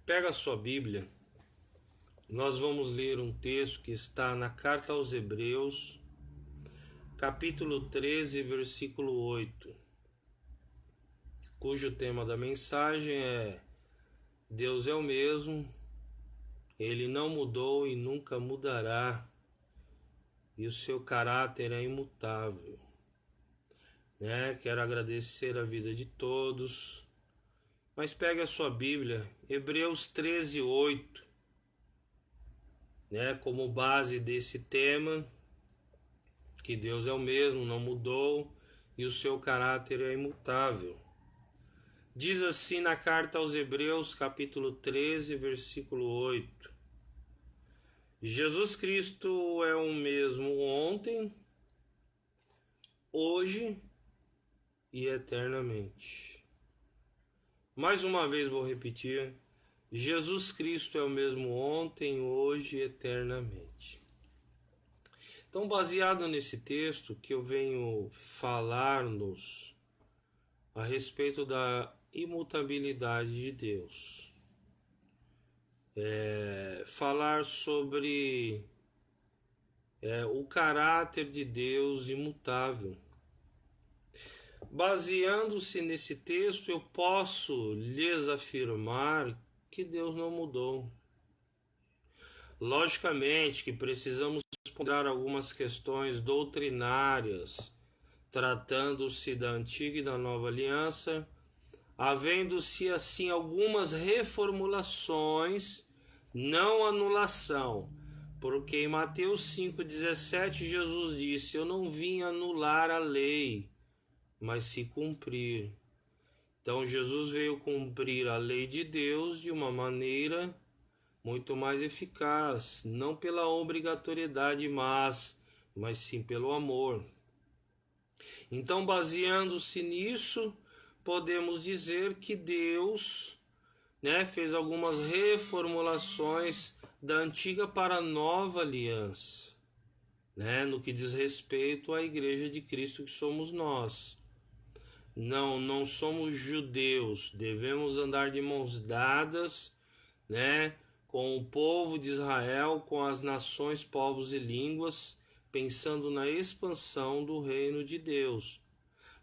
Pega a sua Bíblia, nós vamos ler um texto que está na carta aos Hebreus, capítulo 13, versículo 8, cujo tema da mensagem é: Deus é o mesmo, Ele não mudou e nunca mudará, e o seu caráter é imutável. Quero agradecer a vida de todos, mas pegue a sua Bíblia, Hebreus 13, 8, como base desse tema, que Deus é o mesmo, não mudou e o seu caráter é imutável. Diz assim na carta aos Hebreus, capítulo 13, versículo 8: Jesus Cristo é o mesmo ontem, hoje e eternamente. Mais uma vez vou repetir: Jesus Cristo é o mesmo ontem, hoje e eternamente. Então, baseado nesse texto que eu venho falar-nos a respeito da imutabilidade de Deus, falar sobre o caráter de Deus imutável. Baseando-se nesse texto, eu posso lhes afirmar que Deus não mudou. Logicamente que precisamos responder algumas questões doutrinárias, tratando-se da antiga e da nova aliança, havendo-se assim algumas reformulações, não anulação, porque em Mateus 5,17 Jesus disse: eu não vim anular a lei, mas se cumprir. Então Jesus veio cumprir a lei de Deus de uma maneira muito mais eficaz, não pela obrigatoriedade, mas sim pelo amor. Então, baseando-se nisso, podemos dizer que Deus fez algumas reformulações da antiga para a nova aliança, no que diz respeito à igreja de Cristo que somos nós. Não somos judeus, devemos andar de mãos dadas, com o povo de Israel, com as nações, povos e línguas, pensando na expansão do reino de Deus.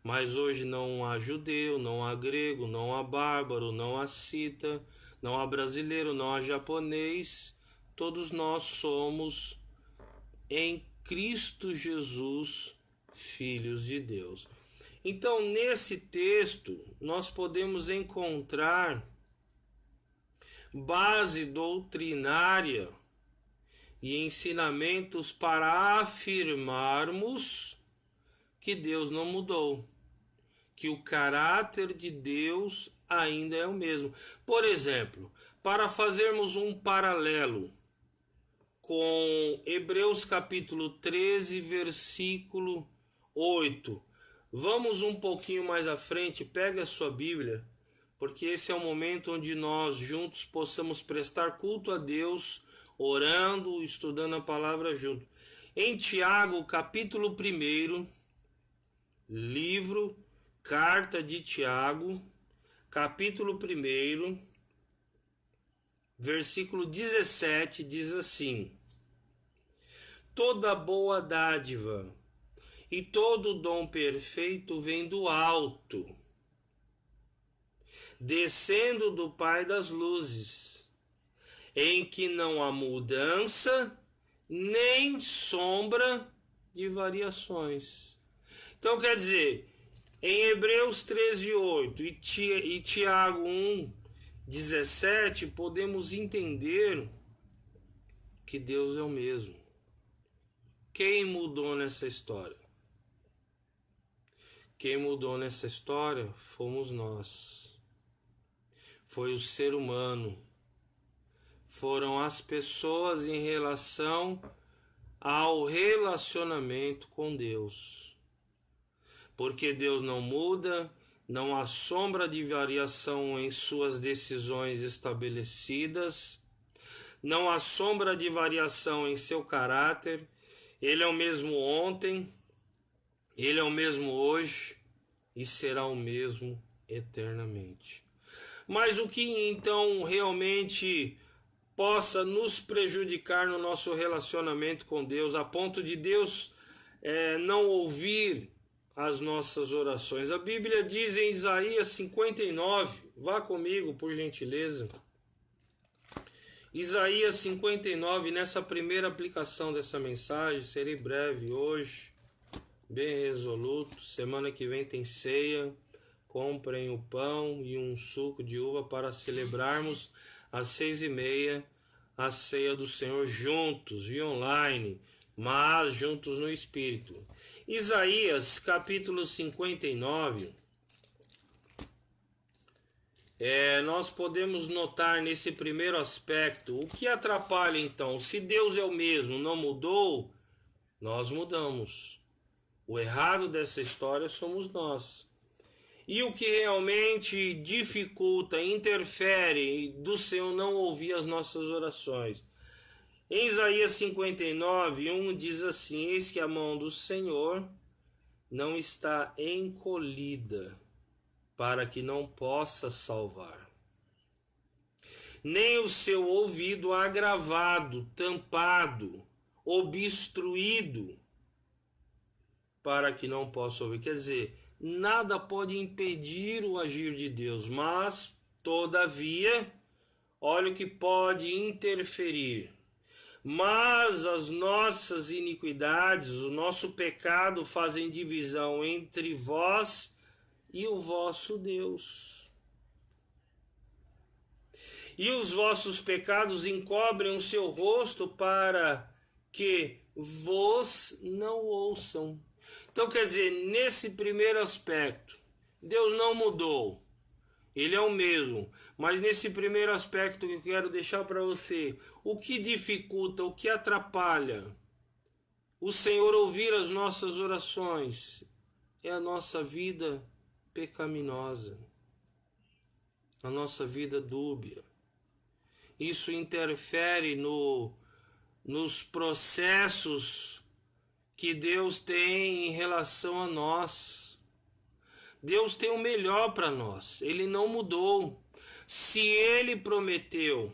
Mas hoje não há judeu, não há grego, não há bárbaro, não há cita, não há brasileiro, não há japonês. Todos nós somos em Cristo Jesus, filhos de Deus. Então, nesse texto, nós podemos encontrar base doutrinária e ensinamentos para afirmarmos que Deus não mudou, que o caráter de Deus ainda é o mesmo. Por exemplo, para fazermos um paralelo com Hebreus capítulo 13, versículo 8, vamos um pouquinho mais à frente, pega a sua Bíblia, porque esse é o momento onde nós juntos possamos prestar culto a Deus, orando, estudando a palavra junto. Em Tiago, capítulo 1, livro, carta de Tiago, capítulo 1, versículo 17, diz assim: toda boa dádiva e todo dom perfeito vem do alto, descendo do Pai das luzes, em que não há mudança nem sombra de variações. Então quer dizer, em Hebreus 13, 8 e Tiago 1, 17, podemos entender que Deus é o mesmo. Quem mudou nessa história? Quem mudou nessa história fomos nós. Foi o ser humano. Foram as pessoas em relação ao relacionamento com Deus. Porque Deus não muda, não há sombra de variação em suas decisões estabelecidas, não há sombra de variação em seu caráter. Ele é o mesmo ontem, ele é o mesmo hoje e será o mesmo eternamente. Mas o que então realmente possa nos prejudicar no nosso relacionamento com Deus, a ponto de Deus não ouvir as nossas orações? A Bíblia diz em Isaías 59, vá comigo por gentileza. Isaías 59, nessa primeira aplicação dessa mensagem, serei breve hoje, bem resoluto. Semana que vem tem ceia, comprem o pão e um suco de uva para celebrarmos às 6h30 a ceia do Senhor juntos, via online, mas juntos no Espírito. Isaías capítulo 59, nós podemos notar nesse primeiro aspecto, o que atrapalha então? Se Deus é o mesmo, não mudou, nós mudamos. O errado dessa história somos nós. E o que realmente dificulta, interfere do Senhor não ouvir as nossas orações? Em Isaías 59, 1 diz assim: eis que a mão do Senhor não está encolhida, para que não possa salvar, nem o seu ouvido agravado, tampado, obstruído, para que não possa ouvir. Quer dizer, nada pode impedir o agir de Deus, mas, todavia, olha o que pode interferir. Mas as nossas iniquidades, o nosso pecado fazem divisão entre vós e o vosso Deus. E os vossos pecados encobrem o seu rosto para que vos não ouçam. Então, quer dizer, nesse primeiro aspecto, Deus não mudou. Ele é o mesmo. Mas nesse primeiro aspecto que eu quero deixar para você, o que dificulta, o que atrapalha o Senhor ouvir as nossas orações é a nossa vida pecaminosa, a nossa vida dúbia. Isso interfere nos processos que Deus tem em relação a nós. Deus tem o melhor para nós, Ele não mudou. Se Ele prometeu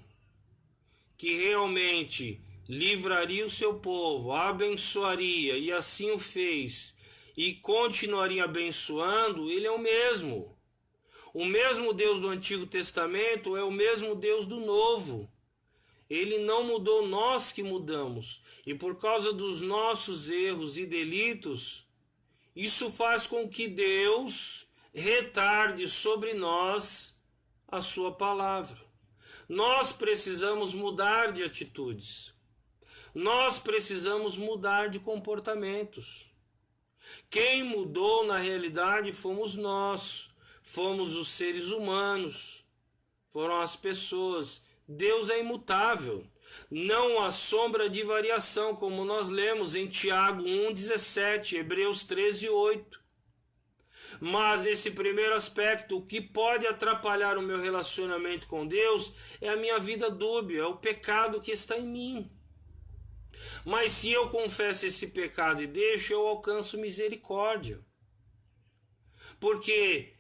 que realmente livraria o seu povo, abençoaria, e assim o fez, e continuaria abençoando, Ele é o mesmo. O mesmo Deus do Antigo Testamento é o mesmo Deus do Novo. Ele não mudou, nós que mudamos. E por causa dos nossos erros e delitos, isso faz com que Deus retarde sobre nós a sua palavra. Nós precisamos mudar de atitudes. Nós precisamos mudar de comportamentos. Quem mudou na realidade fomos nós. Fomos os seres humanos. Foram as pessoas. Deus é imutável. Não há sombra de variação, como nós lemos em Tiago 1,17, Hebreus 13,8. Mas nesse primeiro aspecto, o que pode atrapalhar o meu relacionamento com Deus é a minha vida dúbia, é o pecado que está em mim. Mas se eu confesso esse pecado e deixo, eu alcanço misericórdia. Porque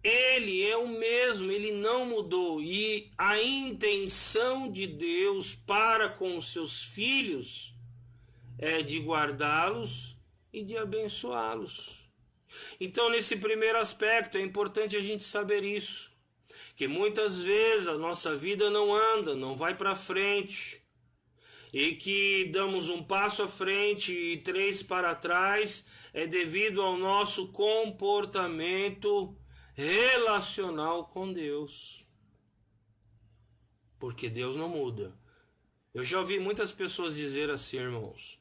Ele é o mesmo, Ele não mudou. E a intenção de Deus para com os seus filhos é de guardá-los e de abençoá-los. Então, nesse primeiro aspecto, é importante a gente saber isso. Que muitas vezes a nossa vida não anda, não vai para frente. E que damos um passo à frente e 3 para trás é devido ao nosso comportamento relacional com Deus. Porque Deus não muda. Eu já ouvi muitas pessoas dizer assim, irmãos: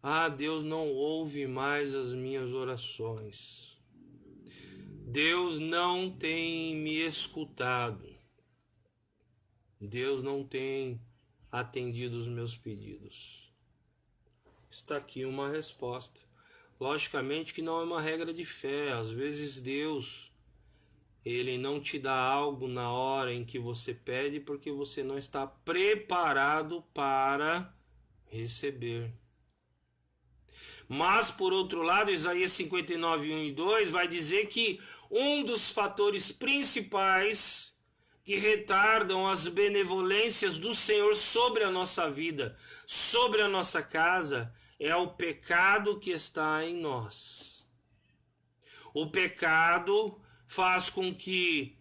ah, Deus não ouve mais as minhas orações. Deus não tem me escutado. Deus não tem atendido os meus pedidos. Está aqui uma resposta. Logicamente que não é uma regra de fé. Às vezes Deus, Ele não te dá algo na hora em que você pede porque você não está preparado para receber. Mas, por outro lado, Isaías 59, 1 e 2 vai dizer que um dos fatores principais que retardam as benevolências do Senhor sobre a nossa vida, sobre a nossa casa, é o pecado que está em nós. O pecado faz com que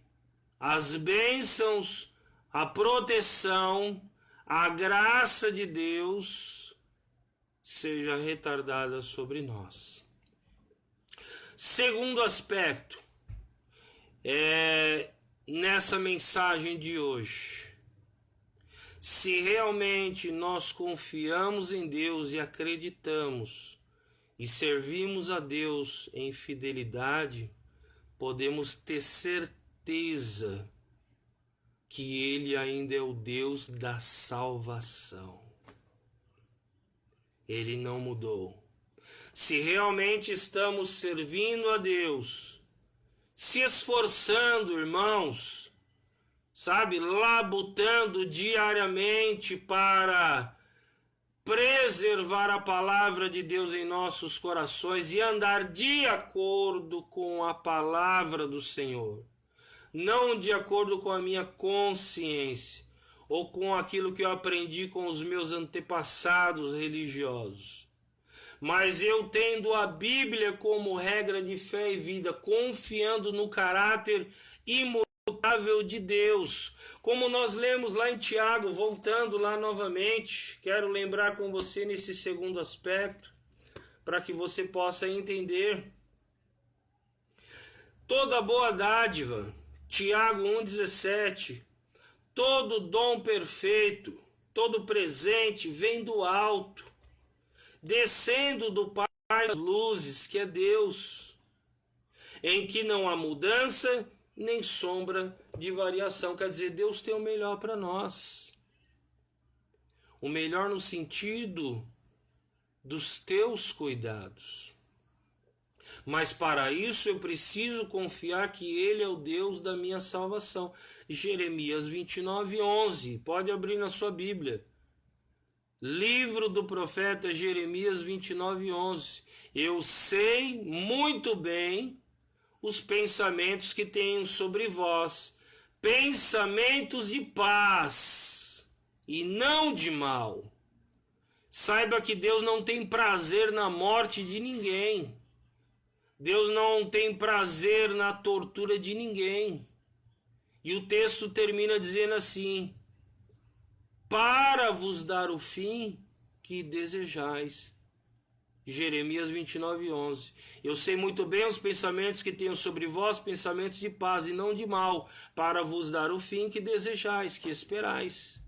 as bênçãos, a proteção, a graça de Deus seja retardada sobre nós. Segundo aspecto, nessa mensagem de hoje, se realmente nós confiamos em Deus e acreditamos e servimos a Deus em fidelidade, podemos ter certeza que Ele ainda é o Deus da salvação. Ele não mudou. Se realmente estamos servindo a Deus, se esforçando, irmãos, sabe, labutando diariamente para preservar a palavra de Deus em nossos corações e andar de acordo com a palavra do Senhor, não de acordo com a minha consciência ou com aquilo que eu aprendi com os meus antepassados religiosos, mas eu tendo a Bíblia como regra de fé e vida, confiando no caráter imutável de Deus, como nós lemos lá em Tiago, voltando lá novamente, quero lembrar com você nesse segundo aspecto, para que você possa entender. Toda boa dádiva, Tiago 1,17, todo dom perfeito, todo presente vem do alto, descendo do Pai das luzes, que é Deus, em que não há mudança nem sombra de variação. Quer dizer, Deus tem o melhor para nós. O melhor no sentido dos teus cuidados. Mas para isso eu preciso confiar que Ele é o Deus da minha salvação. Jeremias 29:11. Pode abrir na sua Bíblia. Livro do profeta Jeremias 29:11. Eu sei muito bem os pensamentos que tenho sobre vós, pensamentos de paz e não de mal. Saiba que Deus não tem prazer na morte de ninguém. Deus não tem prazer na tortura de ninguém. E o texto termina dizendo assim: para vos dar o fim que desejais. Jeremias 29:11. Eu sei muito bem os pensamentos que tenho sobre vós, pensamentos de paz e não de mal, para vos dar o fim que desejais, que esperais.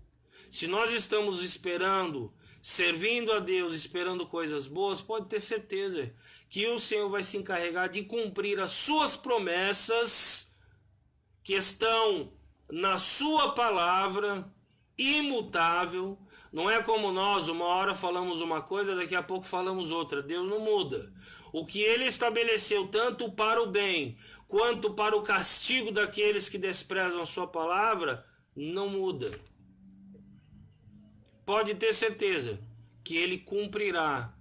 Se nós estamos esperando, servindo a Deus, esperando coisas boas, pode ter certeza que o Senhor vai se encarregar de cumprir as suas promessas que estão na sua palavra, imutável. Não é como nós, uma hora falamos uma coisa, daqui a pouco falamos outra. Deus não muda. O que Ele estabeleceu tanto para o bem quanto para o castigo daqueles que desprezam a sua palavra, não muda. Pode ter certeza que Ele cumprirá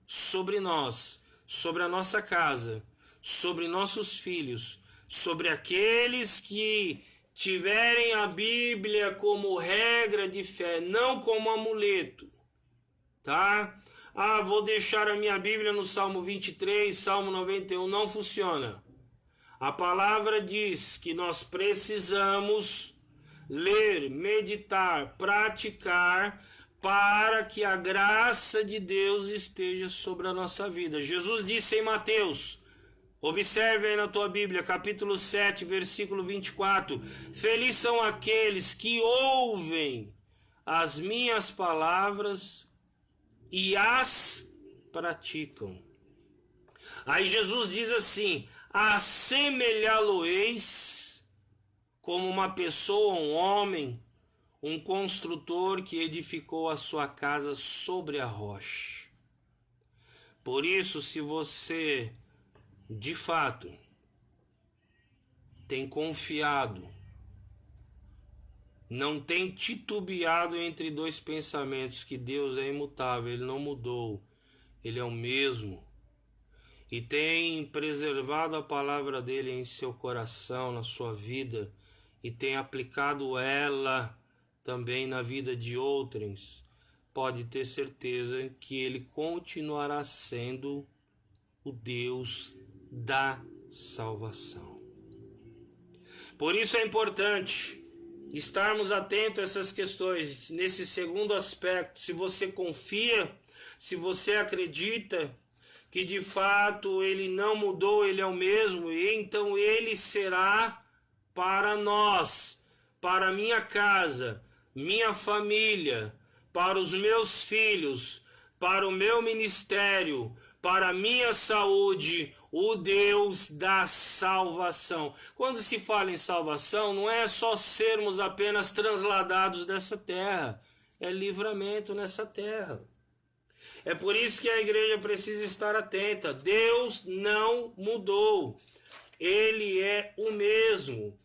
sobre nós, sobre a nossa casa, sobre nossos filhos, sobre aqueles que tiverem a Bíblia como regra de fé, não como amuleto, tá? Vou deixar a minha Bíblia no Salmo 23, Salmo 91, não funciona. A palavra diz que nós precisamos ler, meditar, praticar, para que a graça de Deus esteja sobre a nossa vida. Jesus disse em Mateus, observe aí na tua Bíblia, capítulo 7, versículo 24. Feliz são aqueles que ouvem as minhas palavras e as praticam. Aí Jesus diz assim: assemelhá-lo-eis como uma pessoa, um homem, um construtor que edificou a sua casa sobre a rocha. Por isso, se você de fato tem confiado, não tem titubeado entre dois pensamentos, que Deus é imutável, Ele não mudou, Ele é o mesmo, e tem preservado a palavra dele em seu coração, na sua vida, e tem aplicado ela também na vida de outrens, pode ter certeza que ele continuará sendo o Deus da salvação. Por isso é importante estarmos atentos a essas questões. Nesse segundo aspecto, se você confia, se você acredita que de fato ele não mudou, ele é o mesmo, e então ele será para nós, para minha casa, minha família, para os meus filhos, para o meu ministério, para a minha saúde, o Deus da salvação. Quando se fala em salvação, não é só sermos apenas transladados dessa terra, é livramento nessa terra. É por isso que a igreja precisa estar atenta. Deus não mudou, ele é o mesmo.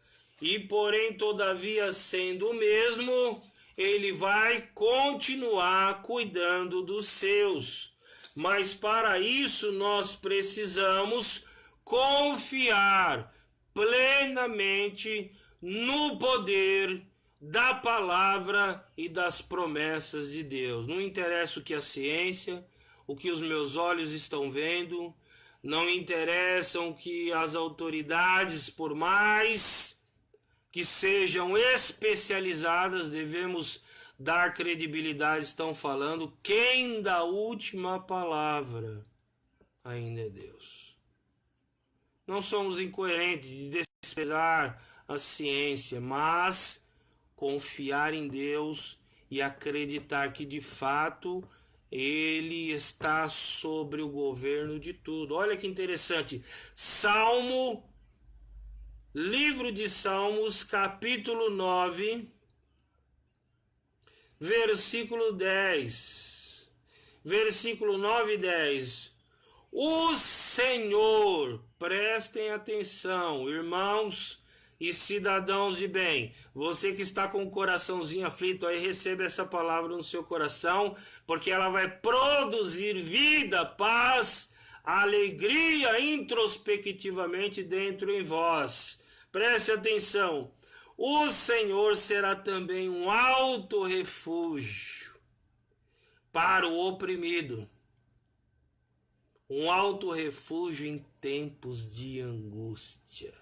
E porém, todavia, sendo o mesmo, ele vai continuar cuidando dos seus. Mas para isso nós precisamos confiar plenamente no poder da palavra e das promessas de Deus. Não interessa o que a ciência, o que os meus olhos estão vendo, não interessam o que as autoridades, por mais que sejam especializadas, devemos dar credibilidade, estão falando, quem dá a última palavra ainda é Deus. Não somos incoerentes de desprezar a ciência, mas confiar em Deus e acreditar que de fato ele está sobre o governo de tudo. Olha que interessante, Livro de Salmos, capítulo 9, versículo 10. Versículo 9 e 10. O Senhor, prestem atenção, irmãos e cidadãos de bem. Você que está com o coraçãozinho aflito aí, receba essa palavra no seu coração, porque ela vai produzir vida, paz, alegria introspectivamente dentro em vós. Preste atenção, o Senhor será também um alto refúgio para o oprimido, um alto refúgio em tempos de angústia.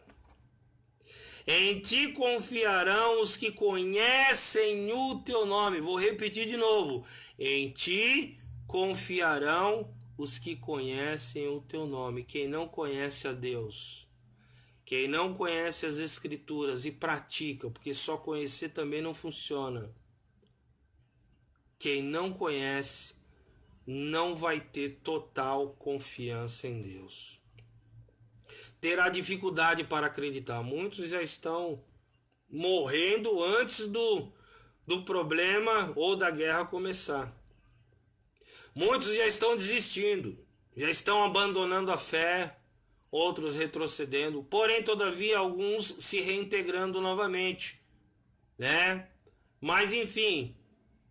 Em ti confiarão os que conhecem o teu nome. Vou repetir de novo. Em ti confiarão os que conhecem o teu nome. Quem não conhece a Deus, quem não conhece as Escrituras e pratica, porque só conhecer também não funciona. Quem não conhece não vai ter total confiança em Deus. Terá dificuldade para acreditar. Muitos já estão morrendo antes do problema ou da guerra começar. Muitos já estão desistindo, já estão abandonando a fé, outros retrocedendo, porém, todavia, alguns se reintegrando novamente, né? Mas, enfim,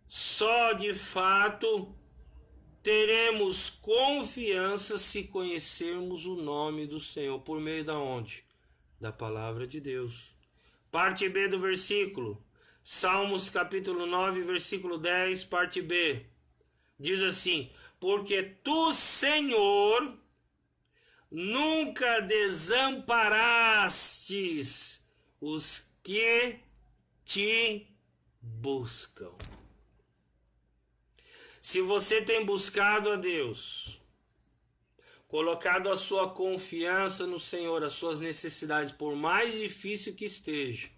só de fato teremos confiança se conhecermos o nome do Senhor. Por meio da onde? Da palavra de Deus. Parte B do versículo. Salmos capítulo 9, versículo 10, parte B. Diz assim: porque tu, Senhor, nunca desamparastes os que te buscam. Se você tem buscado a Deus, colocado a sua confiança no Senhor, as suas necessidades, por mais difícil que esteja,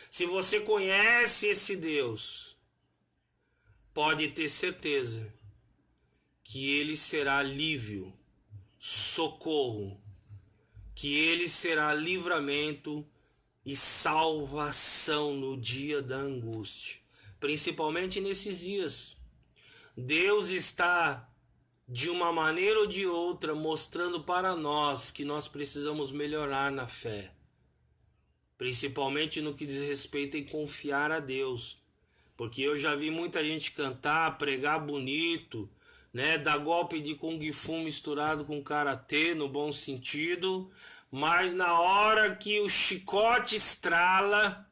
se você conhece esse Deus, pode ter certeza que Ele será alívio, socorro, que Ele será livramento e salvação no dia da angústia, principalmente nesses dias. Deus está, de uma maneira ou de outra, mostrando para nós que nós precisamos melhorar na fé, principalmente no que diz respeito em confiar a Deus, porque eu já vi muita gente cantar, pregar bonito, né? Dá golpe de Kung Fu misturado com Karatê, no bom sentido. Mas na hora que o chicote estrala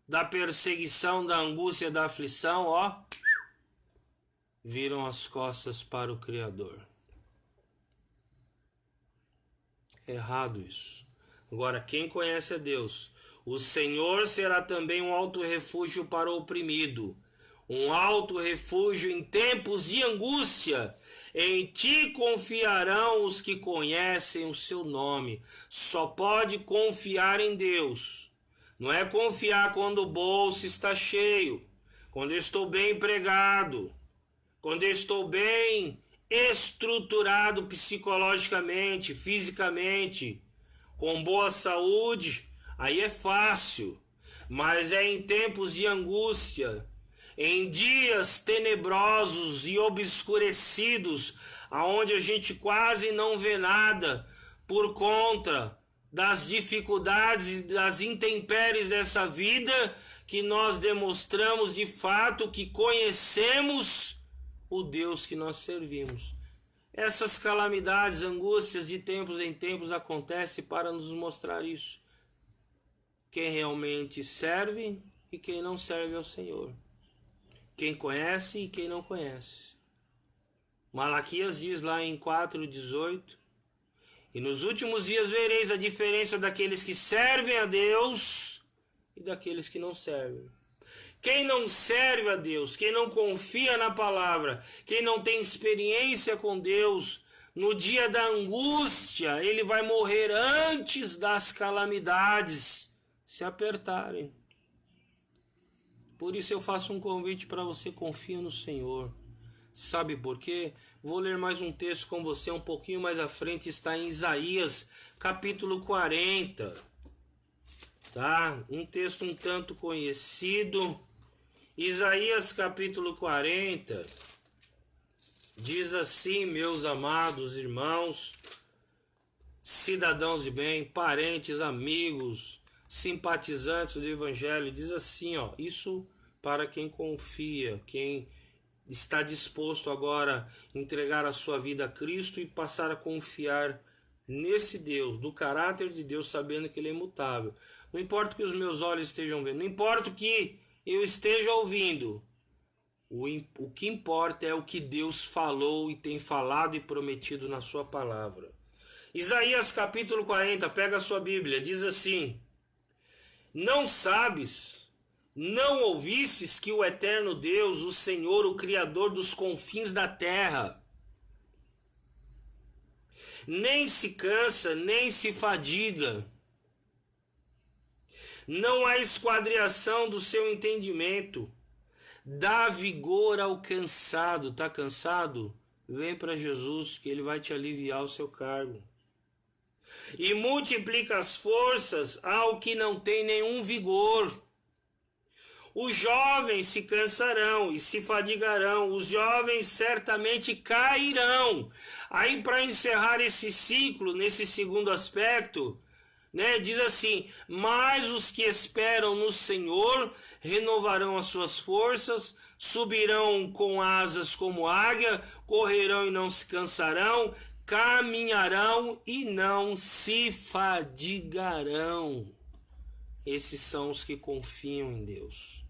da perseguição, da angústia, da aflição, ó, viram as costas para o Criador. Errado isso. Agora, quem conhece a Deus, o Senhor será também um alto refúgio para o oprimido, um alto refúgio em tempos de angústia. Em ti confiarão os que conhecem o seu nome. Só pode confiar em Deus. Não é confiar quando o bolso está cheio, quando eu estou bem empregado, quando eu estou bem estruturado psicologicamente, fisicamente, com boa saúde, aí é fácil. Mas é em tempos de angústia, em dias tenebrosos e obscurecidos, aonde a gente quase não vê nada por conta das dificuldades e das intempéries dessa vida, que nós demonstramos de fato que conhecemos o Deus que nós servimos. Essas calamidades, angústias de tempos em tempos acontecem para nos mostrar isso. Quem realmente serve e quem não serve ao Senhor. Quem conhece e quem não conhece. Malaquias diz lá em 4:18: e nos últimos dias vereis a diferença daqueles que servem a Deus e daqueles que não servem. Quem não serve a Deus, quem não confia na palavra, quem não tem experiência com Deus, no dia da angústia, ele vai morrer antes das calamidades se apertarem. Por isso eu faço um convite para você: confia no Senhor. Sabe por quê? Vou ler mais um texto com você um pouquinho mais à frente, está em Isaías, capítulo 40. Tá? Um texto um tanto conhecido. Isaías, capítulo 40, diz assim, meus amados irmãos, cidadãos de bem, parentes, amigos, simpatizantes do Evangelho, diz assim, ó, isso para quem confia, quem está disposto agora a entregar a sua vida a Cristo e passar a confiar nesse Deus, do caráter de Deus, sabendo que Ele é imutável. Não importa o que os meus olhos estejam vendo, não importa o que eu esteja ouvindo, o que importa é o que Deus falou e tem falado e prometido na sua palavra. Isaías capítulo 40, pega a sua Bíblia, diz assim: não sabes, não ouvistes que o eterno Deus, o Senhor, o Criador dos confins da terra, nem se cansa, nem se fadiga, não há esquadriação do seu entendimento, dá vigor ao cansado. Tá cansado? Vem para Jesus que Ele vai te aliviar o seu cargo. E multiplica as forças ao que não tem nenhum vigor. Os jovens se cansarão e se fadigarão, os jovens certamente cairão. Aí, para encerrar esse ciclo, nesse segundo aspecto, né, diz assim: mas os que esperam no Senhor renovarão as suas forças, subirão com asas como águia, correrão e não se cansarão, caminharão e não se fadigarão. Esses são os que confiam em Deus.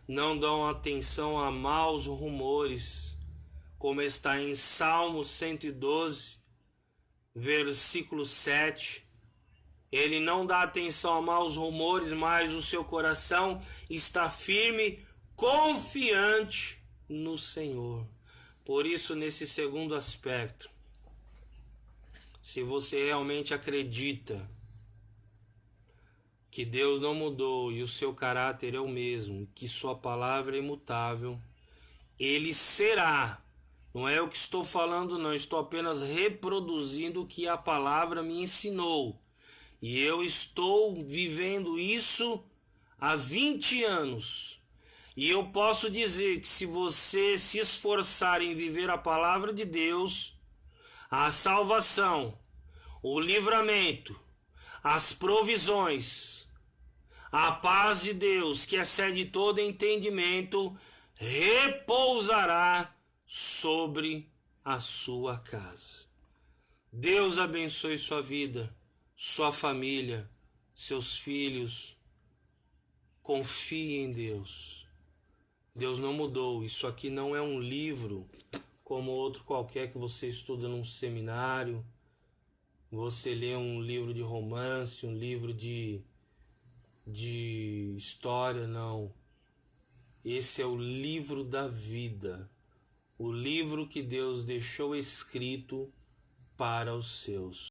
Não dão atenção a maus rumores, como está em Salmo 112, versículo 7. Ele não dá atenção a maus rumores, mas o seu coração está firme, confiante no Senhor. Por isso, nesse segundo aspecto, se você realmente acredita que Deus não mudou e o seu caráter é o mesmo, que sua palavra é imutável, Ele será. Não é eu que estou falando, não. Estou apenas reproduzindo o que a palavra me ensinou. E eu estou vivendo isso há 20 anos. E eu posso dizer que se você se esforçar em viver a palavra de Deus, a salvação, o livramento, as provisões, a paz de Deus, que excede todo entendimento, repousará sobre a sua casa. Deus abençoe sua vida, sua família, seus filhos. Confie em Deus. Deus não mudou. Isso aqui não é um livro como outro qualquer que você estuda num seminário. Você lê um livro de romance, um livro de história, não. Esse é o livro da vida. O livro que Deus deixou escrito para os seus.